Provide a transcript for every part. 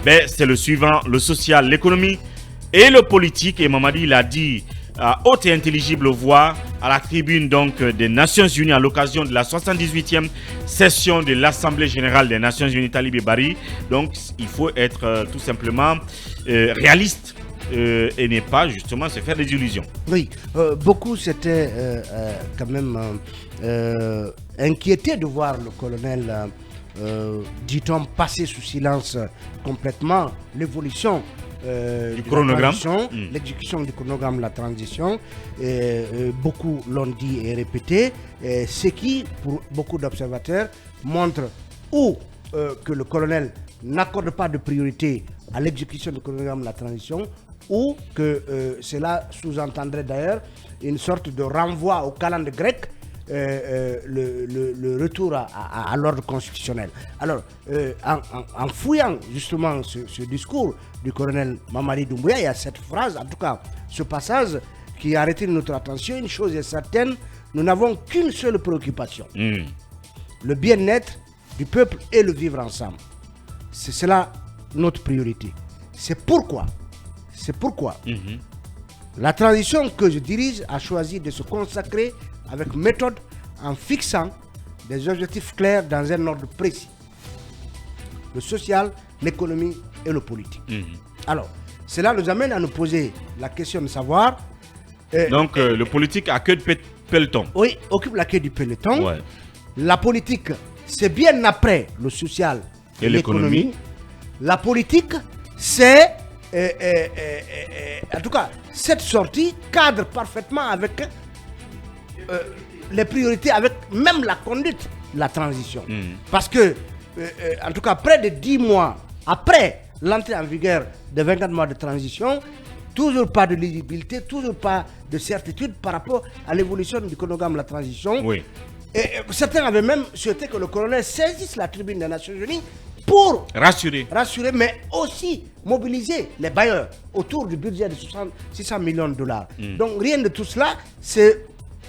Ben, c'est le suivant, le social, l'économie et le politique. Et Mamadi l'a dit à haute et intelligible voix à la tribune donc des Nations Unies à l'occasion de la 78e session de l'Assemblée Générale des Nations Unies Talibé Bari. Donc il faut être tout simplement réaliste et ne pas justement se faire des illusions. Oui, beaucoup s'étaient quand même inquiétés de voir le colonel, dit-on, passer sous silence complètement l'évolution du chronogramme, l'exécution du chronogramme de la transition. Beaucoup l'ont dit et répété, ce qui, pour beaucoup d'observateurs, montre ou que le colonel n'accorde pas de priorité à l'exécution du chronogramme de la transition, ou que cela sous-entendrait d'ailleurs une sorte de renvoi au calendrier grec, le retour à l'ordre constitutionnel. Alors, en fouillant justement ce discours du colonel Mamadi Doumbouya, il y a cette phrase, en tout cas ce passage qui a arrêté notre attention. Une chose est certaine, nous n'avons qu'une seule préoccupation, le bien-être du peuple et le vivre ensemble. C'est cela notre priorité. C'est pourquoi la transition que je dirige a choisi de se consacrer avec méthode en fixant des objectifs clairs dans un ordre précis. Le social, l'économie et le politique. Alors, cela nous amène à nous poser la question de savoir... donc, le politique a queue de peloton. Oui, occupe la queue du peloton. Ouais. La politique, c'est bien après le social et l'économie. La politique, c'est... en tout cas, cette sortie cadre parfaitement avec les priorités, avec même la conduite de la transition. Parce que, en tout cas, près de 10 mois après l'entrée en vigueur des 24 mois de transition, toujours pas de lisibilité, toujours pas de certitude par rapport à l'évolution du chronogramme de la transition. Oui. Et certains avaient même souhaité que le colonel saisisse la tribune des Nations Unies pour rassurer, mais aussi mobiliser les bailleurs autour du budget de 600 millions de dollars. Donc rien de tout cela, c'est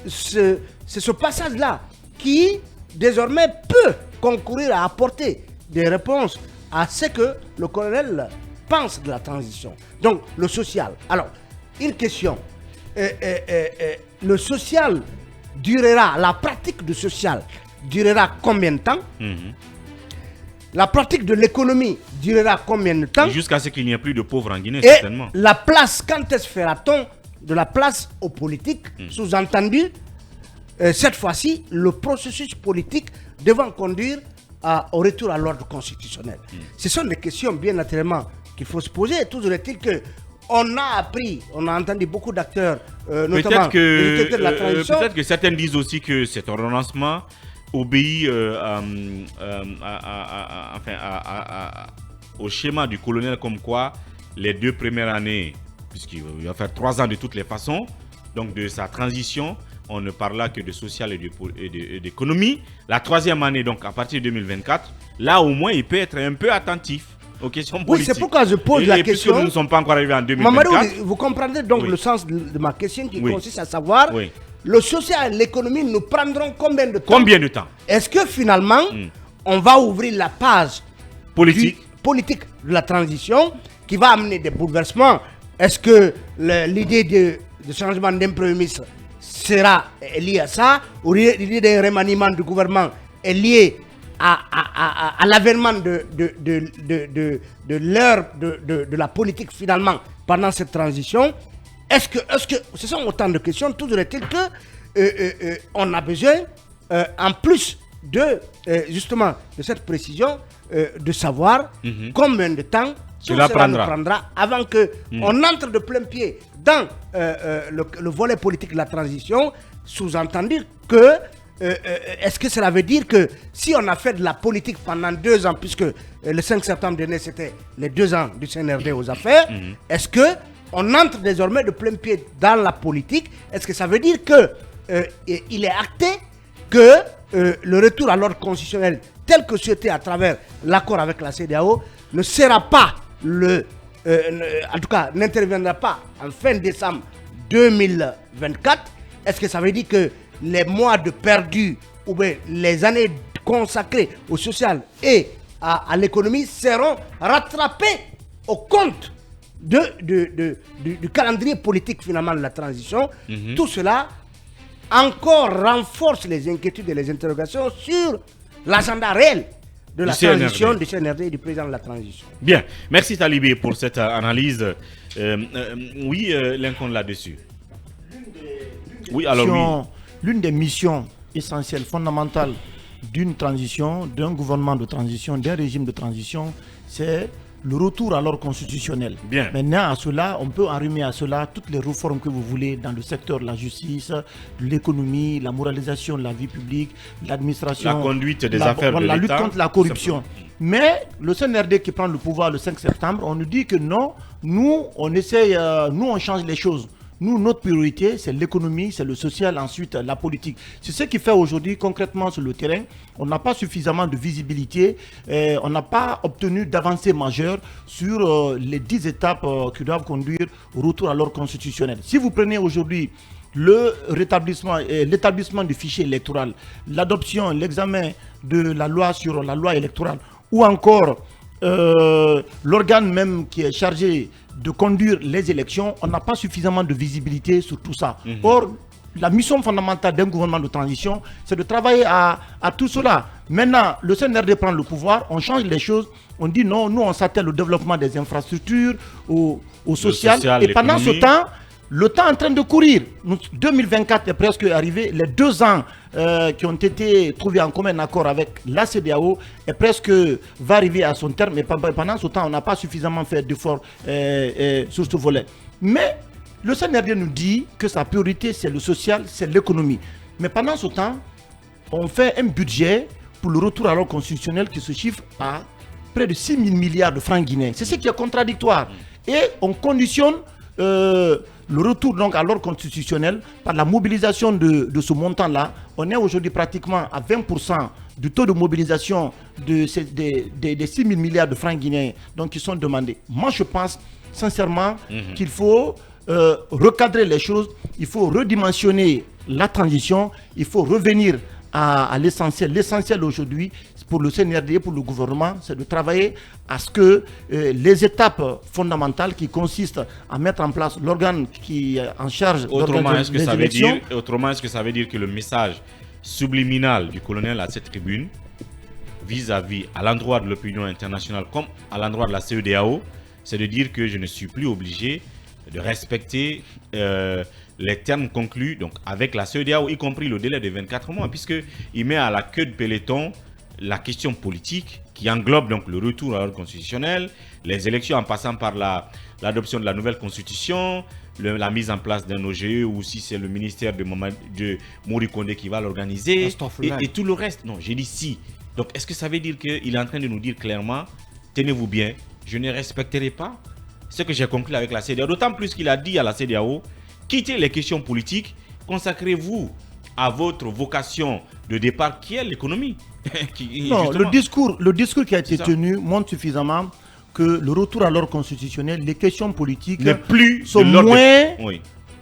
ce passage-là qui désormais peut concourir à apporter des réponses à ce que le colonel pense de la transition. Donc le social. Alors, une question. Le social durera, la pratique du social durera combien de temps? La pratique de l'économie durera combien de temps? Jusqu'à ce qu'il n'y ait plus de pauvres en Guinée, et certainement. La place, quand est-ce fera-t-on de la place aux politiques? Sous-entendu, cette fois-ci, le processus politique devant conduire au retour à l'ordre constitutionnel. Ce sont des questions, bien naturellement, qu'il faut se poser. Toujours est-il que on a appris, on a entendu beaucoup d'acteurs, notamment de la transition. Peut-être que certains disent aussi que cet ordonnancement obéit au schéma du colonel, comme quoi les 2 premières années, puisqu'il va faire 3 ans de toutes les façons, donc de sa transition, on ne parle là que de social et d'économie. La 3e année, donc à partir de 2024, là au moins il peut être un peu attentif aux questions politiques. Oui, c'est pourquoi je pose la question. Puisque nous ne sommes pas encore arrivés en 2024. Mamadou, vous comprendrez donc le sens de ma question qui consiste à savoir... Le social et l'économie nous prendront combien de temps? Combien de temps? Est-ce que finalement, on va ouvrir la page politique de la transition qui va amener des bouleversements? Est-ce que l'idée de changement d'un premier ministre sera liée à ça? Ou l'idée d'un remaniement du gouvernement est liée à l'avènement de l'heure de la politique finalement pendant cette transition? Est-ce que ce sont autant de questions? Toujours est-il que on a besoin, en plus de justement de cette précision, de savoir combien de temps cela prendra avant que on entre de plein pied dans le volet politique de la transition. Sous-entendu que est-ce que cela veut dire que si on a fait de la politique pendant 2 ans, puisque le 5 septembre dernier c'était les 2 ans du CNRD aux affaires, est-ce que on entre désormais de plein pied dans la politique? Est-ce que ça veut dire que il est acté que le retour à l'ordre constitutionnel tel que souhaité à travers l'accord avec la CEDEAO ne sera pas en tout cas n'interviendra pas en fin décembre 2024? Est-ce que ça veut dire que les mois de perdu ou bien les années consacrées au social et à l'économie seront rattrapés au compte du calendrier politique finalement de la transition. Tout cela encore renforce les inquiétudes et les interrogations sur l'agenda réel de la transition du CNRD et du président de la transition. Bien, merci Talibé pour cette analyse. Oui, Lincoln là-dessus. Oui, alors oui. L'une des missions essentielles, fondamentales d'une transition, d'un gouvernement de transition, d'un régime de transition, c'est le retour à l'ordre constitutionnel. Bien. Maintenant, à cela, on peut arrimer à cela toutes les réformes que vous voulez dans le secteur de la justice, de l'économie, la moralisation de la vie publique, l'administration, la conduite des affaires de l'État, la lutte contre la corruption. Mais le CNRD qui prend le pouvoir le 5 septembre, on nous dit que non, nous, on essaye, nous, on change les choses. Nous, notre priorité, c'est l'économie, c'est le social, ensuite la politique. C'est ce qui fait aujourd'hui, concrètement sur le terrain, on n'a pas suffisamment de visibilité, on n'a pas obtenu d'avancées majeures sur les 10 étapes qui doivent conduire au retour à l'ordre constitutionnel. Si vous prenez aujourd'hui le rétablissement, l'établissement du fichier électoral, l'adoption, l'examen de la loi sur la loi électorale, ou encore l'organe même qui est chargé de conduire les élections, on n'a pas suffisamment de visibilité sur tout ça. Or, la mission fondamentale d'un gouvernement de transition, c'est de travailler à tout cela. Maintenant, le CNRD prend le pouvoir, on change les choses, on dit non, nous on s'attelle au développement des infrastructures, au social, et pendant ce temps, le temps est en train de courir. 2024 est presque arrivé. Les 2 ans qui ont été trouvés en commun accord avec la CEDEAO est presque va arriver à son terme. Mais pendant ce temps, on n'a pas suffisamment fait d'efforts sur ce volet. Mais le CNRD nous dit que sa priorité, c'est le social, c'est l'économie. Mais pendant ce temps, on fait un budget pour le retour à l'ordre constitutionnel qui se chiffre à près de 6 000 milliards de francs guinéens. C'est ce qui est contradictoire. Et on conditionne le retour donc à l'ordre constitutionnel par la mobilisation de ce montant-là. On est aujourd'hui pratiquement à 20% du taux de mobilisation des 6 000 milliards de francs guinéens donc, qui sont demandés. Moi, je pense sincèrement qu'il faut recadrer les choses, il faut redimensionner la transition, il faut revenir à l'essentiel. L'essentiel aujourd'hui, pour le CNRD, pour le gouvernement, c'est de travailler à ce que les étapes fondamentales qui consistent à mettre en place l'organe qui est en charge d'organiser les élections. Autrement, est-ce que ça veut dire que le message subliminal du colonel à cette tribune, vis-à-vis, à l'endroit de l'opinion internationale comme à l'endroit de la CEDEAO, c'est de dire que je ne suis plus obligé de respecter les termes conclus donc, avec la CEDEAO, y compris le délai de 24 mois, puisqu'il met à la queue de peloton la question politique qui englobe donc le retour à l'ordre constitutionnel, les élections en passant par l'adoption de la nouvelle constitution, la mise en place d'un OGE ou si c'est le ministère de Mori Kondé qui va l'organiser et tout le reste. Non, j'ai dit si. Donc est-ce que ça veut dire qu'il est en train de nous dire clairement, tenez-vous bien, je ne respecterai pas ce que j'ai conclu avec la CEDEAO, d'autant plus qu'il a dit à la CEDEAO, quittez les questions politiques, consacrez-vous à votre vocation de départ qui est l'économie. Non, le discours qui a été tenu montre suffisamment que le retour à l'ordre constitutionnel, les questions politiques sont moins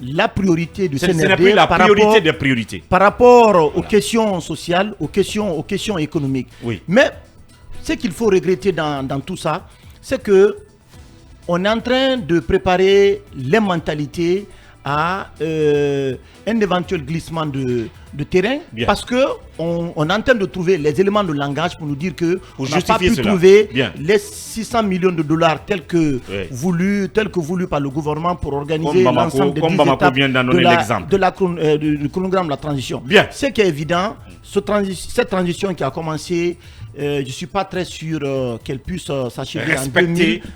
la priorité du CNRD. Ce n'est plus la priorité des priorités. Par rapport aux questions sociales, aux questions économiques. Oui. Mais ce qu'il faut regretter dans tout ça, c'est que on est en train de préparer les mentalités à un éventuel glissement de terrain. Bien. Parce qu'on est en train de trouver les éléments de langage pour nous dire qu'on n'a pas pu trouver les 600 millions de dollars tels que voulu par le gouvernement pour organiser l'ensemble des 10 étapes du chronogramme de la transition. Bien. Ce qui est évident, cette transition qui a commencé, je ne suis pas très sûr qu'elle puisse s'achever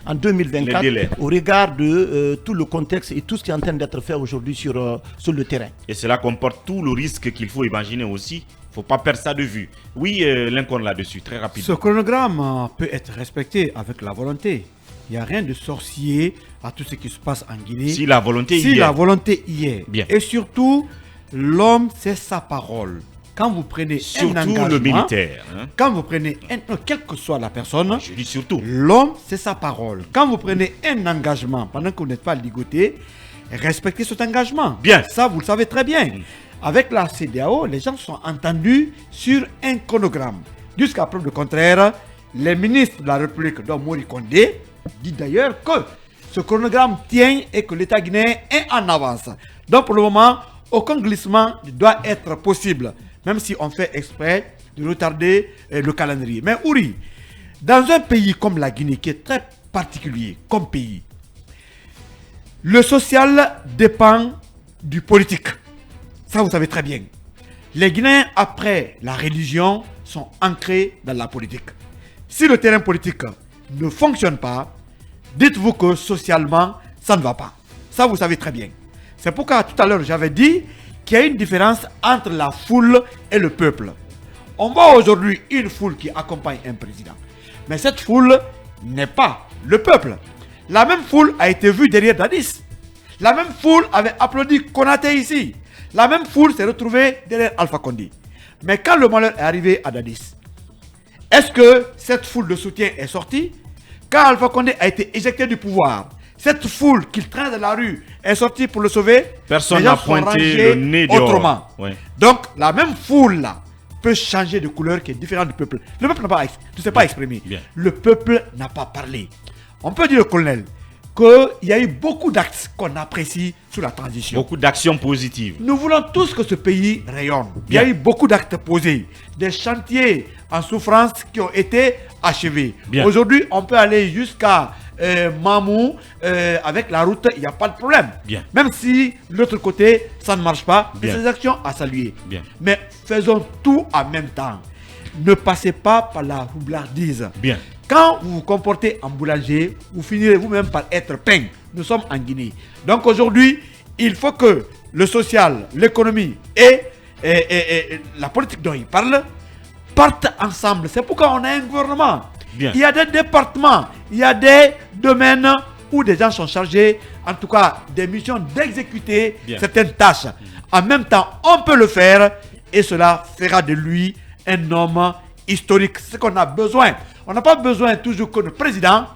en 2024 au regard de tout le contexte et tout ce qui est en train d'être fait aujourd'hui sur le terrain. Et cela comporte tout le risque qu'il faut imaginer aussi. Il ne faut pas perdre ça de vue. Oui, Lincoln là-dessus, très rapidement. Ce chronogramme peut être respecté avec la volonté. Il n'y a rien de sorcier à tout ce qui se passe en Guinée. Si la volonté y est. Bien. Et surtout, l'homme, c'est sa parole. Quand vous prenez surtout un engagement, le militaire. Quand vous prenez quelle que soit la personne, je dis surtout. L'homme, c'est sa parole. Quand vous prenez un engagement, pendant que vous n'êtes pas ligoté, respectez cet engagement. Bien. Ça, vous le savez très bien. Avec la CEDEAO, les gens sont entendus sur un chronogramme. Jusqu'à preuve du contraire, Les ministres de la République, dont Mori Condé, dit d'ailleurs que ce chronogramme tient et que l'État guinéen est en avance. Donc pour le moment, aucun glissement ne doit être possible, même si on fait exprès de retarder le calendrier. Mais Ouri, dans un pays comme la Guinée, qui est très particulier comme pays, le social dépend du politique. Ça, vous savez très bien. Les Guinéens, après la religion, sont ancrés dans la politique. Si le terrain politique ne fonctionne pas, dites-vous que socialement, ça ne va pas. Ça, vous savez très bien. C'est pourquoi tout à l'heure, j'avais dit qu'il y a une différence entre la foule et le peuple. On voit aujourd'hui une foule qui accompagne un président. Mais cette foule n'est pas le peuple. La même foule a été vue derrière Dadis. La même foule avait applaudi Konaté ici. La même foule s'est retrouvée derrière Alpha Condé. Mais quand le malheur est arrivé à Dadis, est-ce que cette foule de soutien est sortie? Quand Alpha Condé a été éjecté du pouvoir, cette foule qu'il traîne dans la rue est sortie pour le sauver? Personne n'a pointé le nez autrement. Ouais. Donc la même foule là peut changer de couleur qui est différente du peuple. Le peuple ne s'est pas exprimé. Bien. Le peuple n'a pas parlé. On peut dire, colonel, qu'il y a eu beaucoup d'actes qu'on apprécie sous la transition. Beaucoup d'actions positives. Nous voulons tous que ce pays rayonne. Il y a eu beaucoup d'actes posés. Des chantiers en souffrance qui ont été achevés. Aujourd'hui, on peut aller jusqu'à Mamou avec la route, il n'y a pas de problème. Bien. Même si de l'autre côté, ça ne marche pas, Bien. ces actions à saluer. Bien. Mais faisons tout en même temps. Ne passez pas par la roublardise. Bien. Quand vous vous comportez en boulanger, vous finirez vous-même par être peint. Nous sommes en Guinée. Donc aujourd'hui, il faut que le social, l'économie et la politique dont il parle partent ensemble. C'est pourquoi on a un gouvernement. Bien. Il y a des départements, il y a des domaines où des gens sont chargés, en tout cas des missions d'exécuter Bien. certaines tâches. En même temps, on peut le faire et cela fera de lui un homme historique. C'est ce qu'on a besoin. On n'a pas besoin toujours que le président,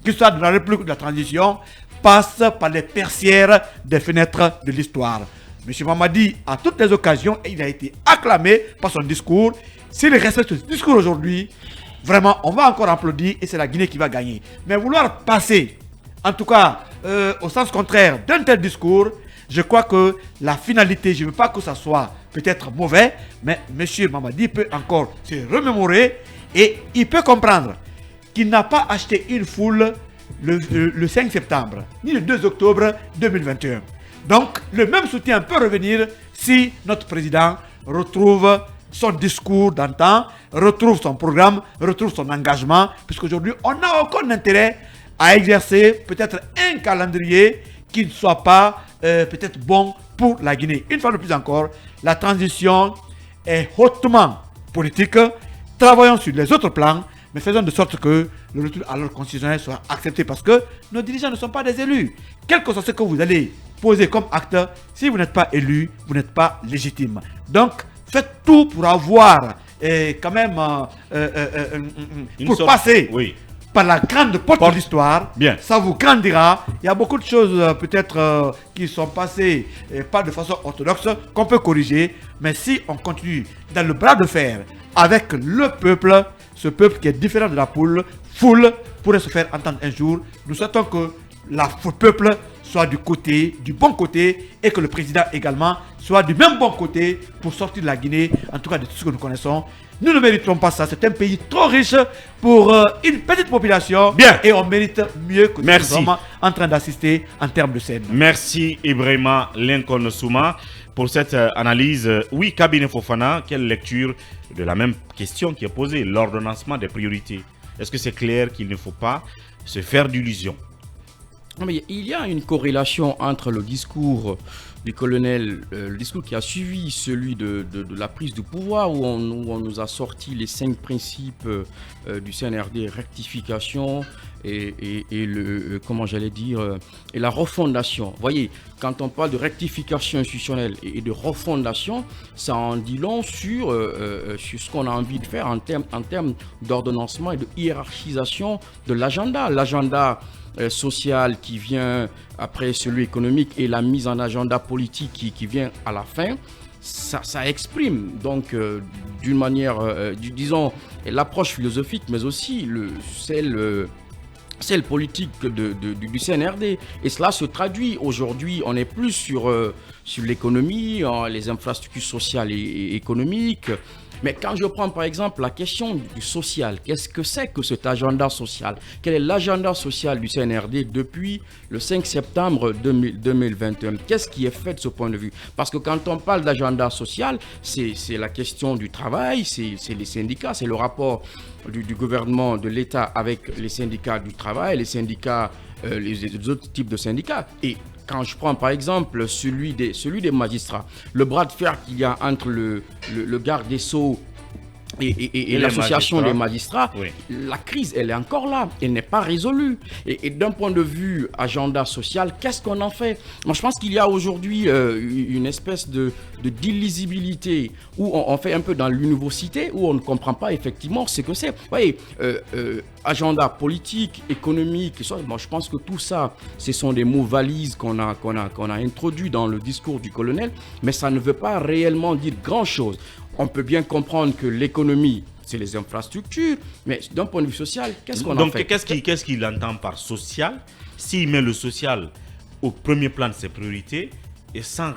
qu'il soit de la République ou de la transition, passe par les persières des fenêtres de l'histoire. M. Mamadi, à toutes les occasions, il a été acclamé par son discours. S'il respecte ce discours aujourd'hui, vraiment, on va encore applaudir et c'est la Guinée qui va gagner. Mais vouloir passer, en tout cas, au sens contraire d'un tel discours, je crois que la finalité, je ne veux pas que ça soit peut-être mauvais, mais M. Mamadi peut encore se remémorer et il peut comprendre qu'il n'a pas acheté une foule le 5 septembre, ni le 2 octobre 2021. Donc, le même soutien peut revenir si notre président retrouve son discours d'antan, retrouve son programme, retrouve son engagement, puisqu'aujourd'hui, on n'a aucun intérêt à exercer peut-être un calendrier qui ne soit pas peut-être bon pour la Guinée. Une fois de plus encore, la transition est hautement politique. Travaillons sur les autres plans, mais faisons de sorte que le retour à l'ordre constitutionnel soit accepté parce que nos dirigeants ne sont pas des élus. Quel que soit ce que vous allez poser comme acte, si vous n'êtes pas élu, vous n'êtes pas légitime. Donc, faites tout pour avoir quand même pour passer par la grande porte de l'histoire. Bien. Ça vous grandira. Il y a beaucoup de choses peut-être qui sont passées pas de façon orthodoxe qu'on peut corriger. Mais si on continue dans le bras de fer avec le peuple, ce peuple qui est différent de la foule pourrait se faire entendre un jour. Nous souhaitons que le peuple soit du bon côté et que le président également soit du même bon côté pour sortir de la Guinée, en tout cas de tout ce que nous connaissons. Nous ne méritons pas ça. C'est un pays trop riche pour une petite population. Bien. Et on mérite mieux que Merci. nous sommes en train d'assister en termes de scène. Merci Ibrahima Lincoln Souma pour cette analyse. Oui, Cabinet Fofana, quelle lecture de la même question qui est posée, l'ordonnancement des priorités? Est-ce que c'est clair qu'il ne faut pas se faire d'illusions? Mais il y a une corrélation entre le discours du colonel, le discours qui a suivi celui de la prise de pouvoir, où on nous a sorti les 5 principes du CNRD, rectification et la refondation. Vous voyez, quand on parle de rectification institutionnelle et de refondation, ça en dit long sur ce qu'on a envie de faire en termes d'ordonnancement et de hiérarchisation de l'agenda. L'agenda social qui vient après celui économique et la mise en agenda politique qui vient à la fin, ça exprime donc d'une manière, disons, l'approche philosophique, mais aussi celle politique du CNRD. Et cela se traduit aujourd'hui, on est plus sur l'économie, les infrastructures sociales et économiques. Mais quand je prends par exemple la question du social, qu'est-ce que c'est que cet agenda social? Quel est l'agenda social du CNRD depuis le 5 septembre 2021? Qu'est-ce qui est fait de ce point de vue? Parce que quand on parle d'agenda social, c'est la question du travail, c'est les syndicats, c'est le rapport du gouvernement, de l'État avec les syndicats du travail, les syndicats, les autres types de syndicats. Et quand je prends par exemple celui des magistrats, le bras de fer qu'il y a entre le garde des Sceaux et l'association des magistrats, oui. La crise, elle est encore là, elle n'est pas résolue. Et d'un point de vue agenda social, qu'est-ce qu'on en fait? Moi, je pense qu'il y a aujourd'hui une espèce de d'illisibilité où on fait un peu dans l'univocité, où on ne comprend pas effectivement ce que c'est. Vous voyez, agenda politique, économique, moi, je pense que tout ça, ce sont des mots valises qu'on a introduits dans le discours du colonel, mais ça ne veut pas réellement dire grand-chose. On peut bien comprendre que l'économie, c'est les infrastructures, mais d'un point de vue social, qu'est-ce qu'on en fait? Donc, qu'est-ce qu'il entend par social? S'il met le social au premier plan de ses priorités et sans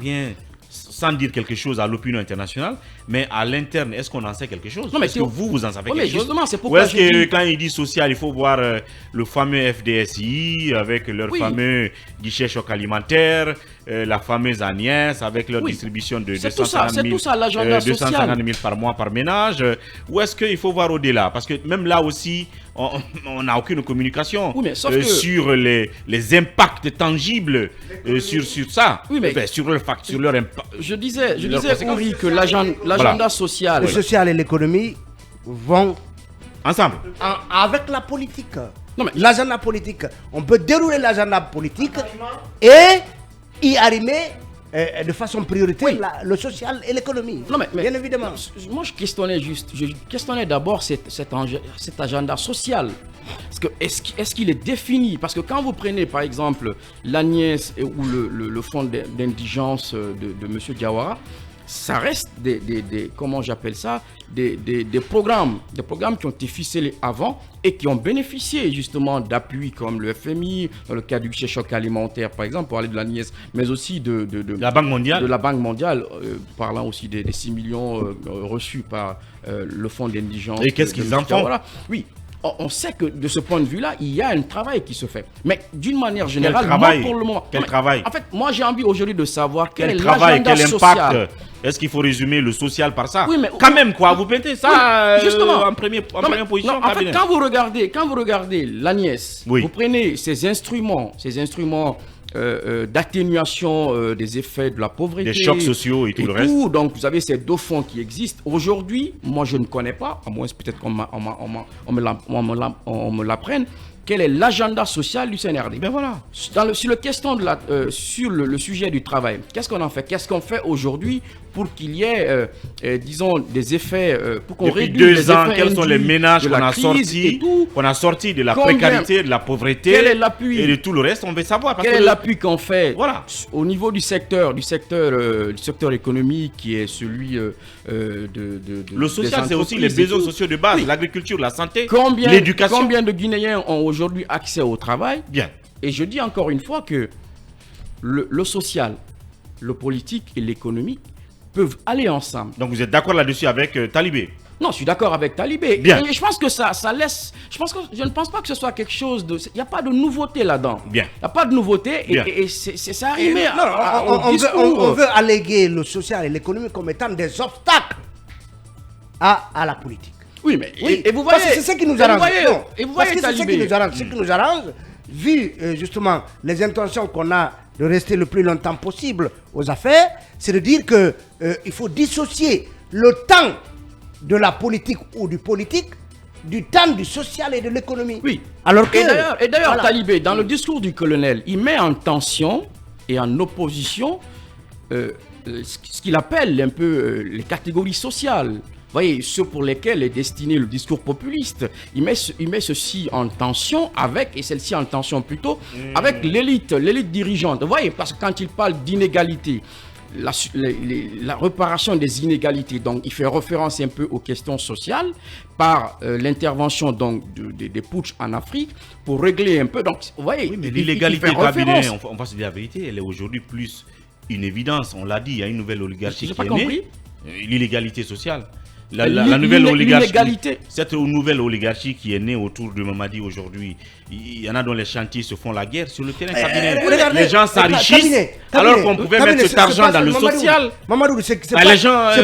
dire quelque chose à l'opinion internationale, mais à l'interne, est-ce qu'on en sait quelque chose? Est-ce que vous en savez quelque chose? Justement, c'est pourquoi ou est-ce que quand il dit social, il faut voir le fameux FDSI avec leur fameux guichet choc alimentaire, la fameuse Agnès avec leur distribution de 250 000 par mois par ménage, ou est-ce qu'il faut voir au-delà? Parce que même là aussi, on n'a aucune communication sur les impacts tangibles sur ça, sur leur impact. Je disais Henri, que l'agenda social... Le social et l'économie vont ensemble. Avec la politique. L'agenda politique. On peut dérouler l'agenda politique et y arriver de façon prioritaire le social et l'économie. Bien évidemment. Moi, je questionnais d'abord cet agenda social. Est-ce qu'il est défini? Parce que quand vous prenez par exemple l'Agnès ou le fonds d'indigence de M. Diawara, ça reste comment j'appelle ça, des programmes qui ont été ficelés avant et qui ont bénéficié justement d'appui comme le FMI, dans le cas du choc alimentaire par exemple, pour parler de l'Agnès, mais aussi de la Banque mondiale, parlant aussi des 6 millions reçus par le fonds d'indigence. Et qu'est-ce qu'ils en font? Oui. On sait que de ce point de vue-là, il y a un travail qui se fait. Mais d'une manière générale, pour le moment... Quel travail? En fait, moi, j'ai envie aujourd'hui de savoir quel est l'agenda social. Est-ce qu'il faut résumer le social par ça? Oui, mais quand même, quoi. Vous mettez ça en première position. En fait, quand vous regardez l'Agnès, vous prenez ces instruments d'atténuation des effets de la pauvreté, des chocs sociaux et tout le reste. Donc vous avez ces deux fonds qui existent. Aujourd'hui, moi je ne connais pas, à moins peut-être qu'on me l'apprenne, quel est l'agenda social du CNRD. Ben voilà. Sur le sujet du travail, qu'est-ce qu'on en fait? Qu'est-ce qu'on fait aujourd'hui pour qu'il y ait, disons, des effets, pour qu'on réduise les effets quels sont les ménages qu'on a sortis de la précarité, de la pauvreté, quel est l'appui et de tout le reste, on veut savoir. Quel est l'appui qu'on fait au niveau du secteur économique qui est celui le social, c'est aussi les besoins sociaux de base, l'agriculture, la santé, l'éducation. Combien de Guinéens ont aujourd'hui accès au travail? Bien. Et je dis encore une fois que le social, le politique et l'économique peuvent aller ensemble. Donc vous êtes d'accord là-dessus avec Talibé? Non, je suis d'accord avec Talibé. Bien. Et je pense que ça laisse... Je ne pense pas que ce soit quelque chose de... Il n'y a pas de nouveauté là-dedans. Bien. Il n'y a pas de nouveauté et c'est arrivé au discours. On veut alléguer le social et l'économie comme étant des obstacles à la politique. Oui, mais... Et vous voyez... C'est ce qui nous arrange. Et vous voyez Talibé. Ce qui nous arrange, vu justement les intentions qu'on a de rester le plus longtemps possible aux affaires, c'est de dire qu'il faut dissocier le temps de la politique ou du politique du temps du social et de l'économie. Oui. Alors que, et d'ailleurs, voilà. Talibé, dans le discours du colonel, il met en tension et en opposition ce qu'il appelle un peu les catégories sociales. Vous voyez, ceux pour lesquels est destiné le discours populiste. Il met ceci en tension avec, et celle-ci en tension plutôt, avec l'élite dirigeante. Vous voyez, parce que quand il parle d'inégalité, la réparation des inégalités. Donc, il fait référence un peu aux questions sociales par l'intervention donc des putsch en Afrique pour régler un peu. Donc, vous voyez, oui, mais l'illégalité cabinet, on va se dire la vérité, elle est aujourd'hui plus une évidence. On l'a dit, il y a une nouvelle oligarchie qui est née. L'illégalité sociale. La nouvelle oligarchie, cette nouvelle oligarchie qui est née autour de Mamadi aujourd'hui, il y en a dont les chantiers se font la guerre sur le terrain cabinet. Les gens s'enrichissent alors qu'on pouvait mettre cet argent dans le social. Mamadou, c'est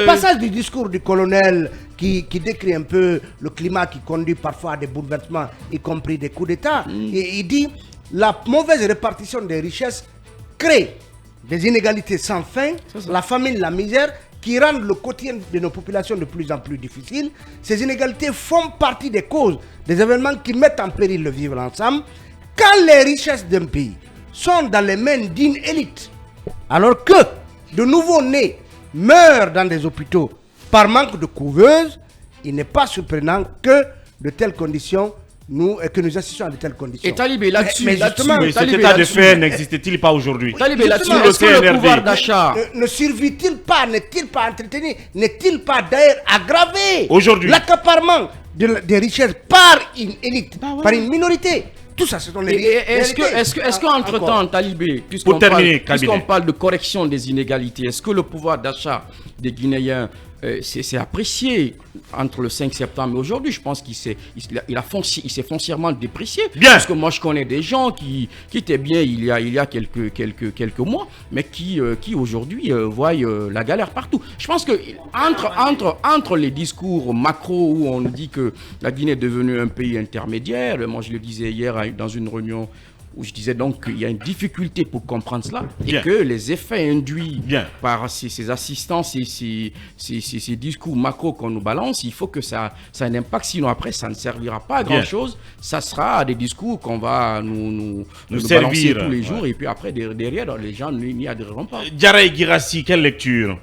passage du discours du colonel qui décrit un peu le climat qui conduit parfois à des bouleversements, y compris des coups d'État. Et il dit la mauvaise répartition des richesses crée des inégalités sans fin, la famine, la misère, qui rendent le quotidien de nos populations de plus en plus difficile. Ces inégalités font partie des causes des événements qui mettent en péril le vivre ensemble. Quand les richesses d'un pays sont dans les mains d'une élite, alors que de nouveaux-nés meurent dans des hôpitaux par manque de couveuses, il n'est pas surprenant que de telles conditions que nous assistions à de telles conditions. Et Talibé, là-dessus, cet état de fait n'existe-t-il pas aujourd'hui? Talibé, là-dessus, est-ce que le pouvoir d'achat ne survit-il pas, n'est-il pas entretenu, n'est-il pas d'ailleurs aggravé aujourd'hui l'accaparement des richesses par une élite, par une minorité? Tout ça, ce sont les Est-ce qu'entre-temps, Talibé, puisqu'on parle de correction des inégalités, est-ce que le pouvoir d'achat des Guinéens c'est apprécié entre le 5 septembre et aujourd'hui? Je pense qu'il s'est foncièrement déprécié. Bien. Parce que moi, je connais des gens qui étaient bien il y a quelques mois, mais qui aujourd'hui voient la galère partout. Je pense que entre les discours macro où on nous dit que la Guinée est devenue un pays intermédiaire, moi je le disais hier dans une réunion où je disais donc qu'il y a une difficulté pour comprendre cela. Bien. Et que les effets induits par ces assistants, ces discours macro qu'on nous balance, il faut que ça ait un impact, sinon après ça ne servira pas à grand chose. Ça sera des discours qu'on va nous balancer tous les jours et puis après derrière les gens n'y adhéreront pas. Diarra Guirassy, quelle lecture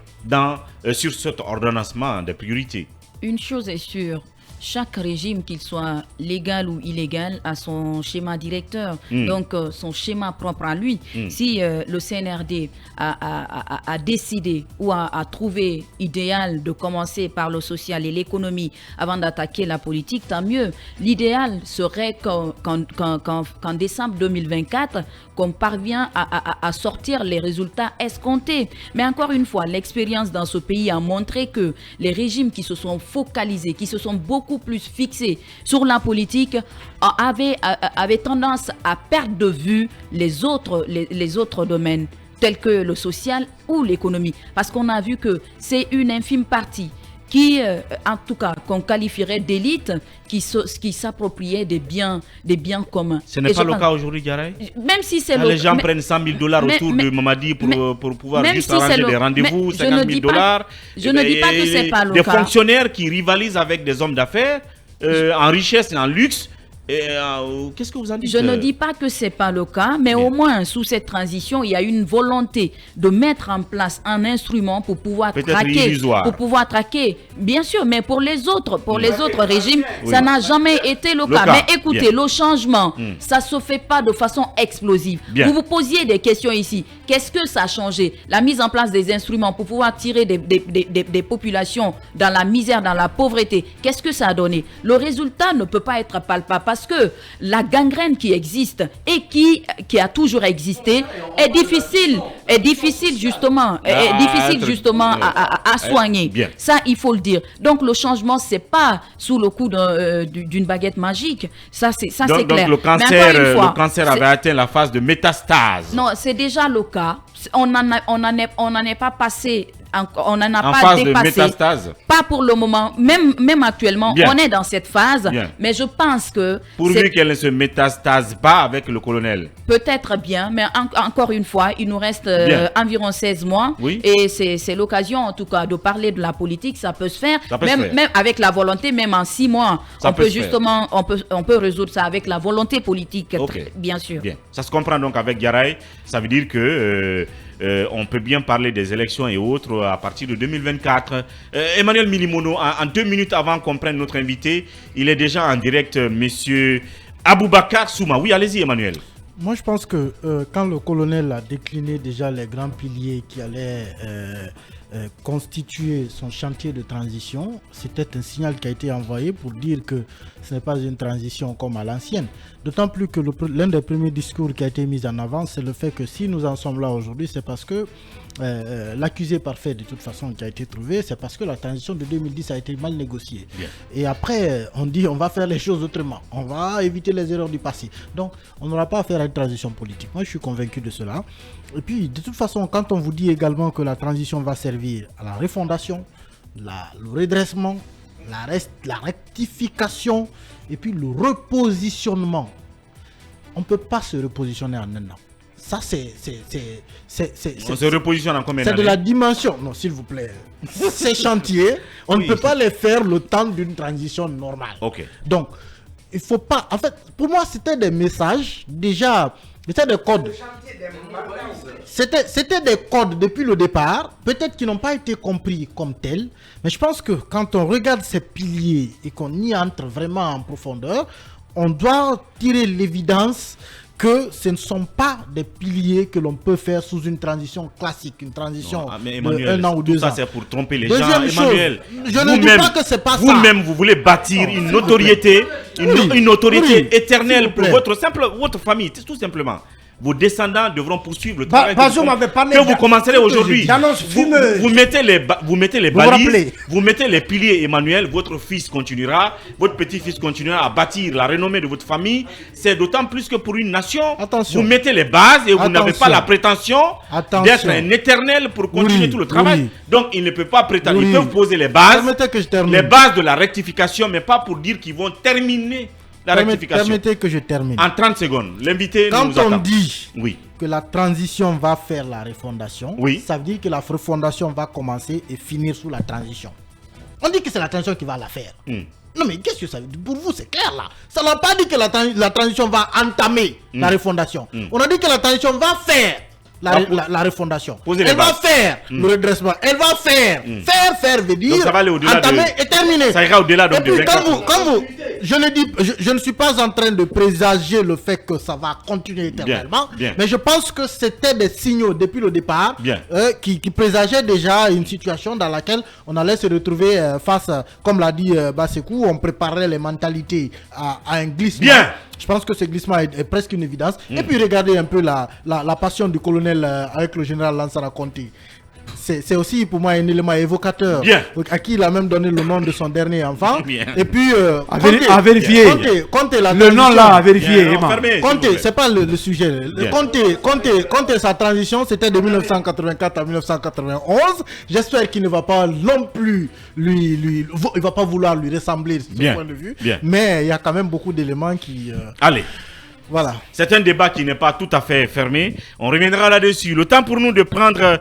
sur cet ordonnancement des priorités? Une chose est sûre. Chaque régime, qu'il soit légal ou illégal, a son schéma directeur, donc son schéma propre à lui. Si le CNRD a décidé ou a trouvé idéal de commencer par le social et l'économie avant d'attaquer la politique, tant mieux. L'idéal serait qu'en décembre 2024, qu'on parvient à sortir les résultats escomptés. Mais encore une fois, l'expérience dans ce pays a montré que les régimes qui se sont focalisés, qui se sont beaucoup plus fixés sur la politique, avaient tendance à perdre de vue les autres domaines, tels que le social ou l'économie. Parce qu'on a vu que c'est une infime partie qui, en tout cas, qu'on qualifierait d'élite, qui s'appropriait des biens communs. Ce n'est pas le cas aujourd'hui, Diarra? Même si c'est les gens prennent 100 000 $ autour de Mamadi pour pouvoir juste arranger des rendez-vous, 50 000 $. Je ne dis pas que c'est pas le cas. Des fonctionnaires qui rivalisent avec des hommes d'affaires en richesse et en luxe. Qu'est-ce que vous en dites? Je ne dis pas que ce n'est pas le cas, mais au moins sous cette transition, il y a une volonté de mettre en place un instrument pour pouvoir traquer. Bien sûr, mais pour les autres régimes, ça n'a jamais été le cas. Mais écoutez, le changement, ça ne se fait pas de façon explosive. Vous vous posiez des questions ici. Qu'est-ce que ça a changé? La mise en place des instruments pour pouvoir tirer des populations dans la misère, dans la pauvreté, qu'est-ce que ça a donné? Le résultat ne peut pas être palpable. Parce que la gangrène qui existe et qui a toujours existé est difficile justement à soigner. Ça, il faut le dire. Donc le changement, c'est pas sous le coup d'une baguette magique. Ça c'est clair. Donc le cancer avait atteint la phase de métastase. Non, c'est déjà le cas. On n'en est pas passé. On n'en a en pas phase dépassé. De métastase. Pas pour le moment. Même actuellement, on est dans cette phase. Mais je pense que... Pourvu qu'elle ne se métastase pas avec le colonel. Peut-être bien, mais encore une fois, il nous reste environ 16 mois. Oui. Et c'est l'occasion, en tout cas, de parler de la politique. Ça peut se faire. Même avec la volonté, même en 6 mois. On peut résoudre ça avec la volonté politique, bien sûr. Bien. Ça se comprend donc avec Diarra. Ça veut dire que... on peut bien parler des élections et autres à partir de 2024. Emmanuel Milimono, en 2 minutes avant qu'on prenne notre invité, il est déjà en direct, monsieur Aboubakar Souma. Oui, allez-y, Emmanuel. Moi, je pense que quand le colonel a décliné déjà les grands piliers qui allaient constituer son chantier de transition, c'était un signal qui a été envoyé pour dire que ce n'est pas une transition comme à l'ancienne. D'autant plus que l'un des premiers discours qui a été mis en avant, c'est le fait que si nous en sommes là aujourd'hui, c'est parce que l'accusé parfait de toute façon qui a été trouvé, c'est parce que la transition de 2010 a été mal négociée. Bien. Et après, on dit on va faire les choses autrement, on va éviter les erreurs du passé. Donc, on n'aura pas à faire une transition politique. Moi, je suis convaincu de cela. Et puis, de toute façon, quand on vous dit également que la transition va servir à la refondation, le redressement, la rectification et puis le repositionnement, on ne peut pas se repositionner en un an. Ça, on se repositionne en combien d'années? C'est de la dimension. Non, s'il vous plaît. Ces chantiers, on ne peut pas les faire le temps d'une transition normale. Ok. Donc, il ne faut pas... En fait, pour moi, c'était des messages déjà... C'était des codes. C'était des codes depuis le départ, peut-être qui n'ont pas été compris comme tels, mais je pense que quand on regarde ces piliers et qu'on y entre vraiment en profondeur, on doit tirer l'évidence que ce ne sont pas des piliers que l'on peut faire sous une transition classique, une transition de 1 an ou 2 ans. Ça c'est pour tromper les gens. Emmanuel, je ne dis pas que c'est pas ça. Vous-même, vous voulez bâtir une notoriété, une autorité éternelle pour votre famille, tout simplement. Vos descendants devront poursuivre le travail que vous commencerez aujourd'hui. Vous mettez les balises, vous mettez les piliers, Emmanuel, votre fils continuera, votre petit-fils continuera à bâtir la renommée de votre famille. C'est d'autant plus que pour une nation, vous mettez les bases et vous n'avez pas la prétention d'être un éternel pour continuer tout le travail. Donc il ne peut pas prétendre, il peut vous poser les bases de la rectification, mais pas pour dire qu'ils vont terminer la rectification. Permettez que je termine. En 30 secondes, l'invité nous attend. Quand on dit que la transition va faire la refondation, ça veut dire que la refondation va commencer et finir sous la transition. On dit que c'est la transition qui va la faire. Non mais qu'est-ce que ça veut dire? Pour vous c'est clair là. Ça n'a pas dit que la transition va entamer la refondation. On a dit que la transition va faire la refondation. Elle va faire le redressement. Elle va faire. Faire veut dire donc ça va aller au-delà entamer et terminer. Ça ira au-delà donc de 24. Je le dis, je ne suis pas en train de présager le fait que ça va continuer éternellement. Mais je pense que c'était des signaux depuis le départ qui présageaient déjà une situation dans laquelle on allait se retrouver face, comme l'a dit Bassekou, on préparait les mentalités à un glissement. Je pense que ce glissement est presque une évidence. Et puis regardez un peu la passion du colonel avec le général Lansana Conté. C'est aussi pour moi un élément évocateur à qui il a même donné le nom de son dernier enfant. Et puis à vérifier. Conté le nom là à vérifier. Conté, c'est pas le sujet. Conté, sa transition c'était de 1984 à 1991. J'espère qu'il ne va pas non plus il va pas vouloir lui ressembler de ce point de vue. Mais il y a quand même beaucoup d'éléments qui. Allez. Voilà. C'est un débat qui n'est pas tout à fait fermé. On reviendra là-dessus. Le temps pour nous de prendre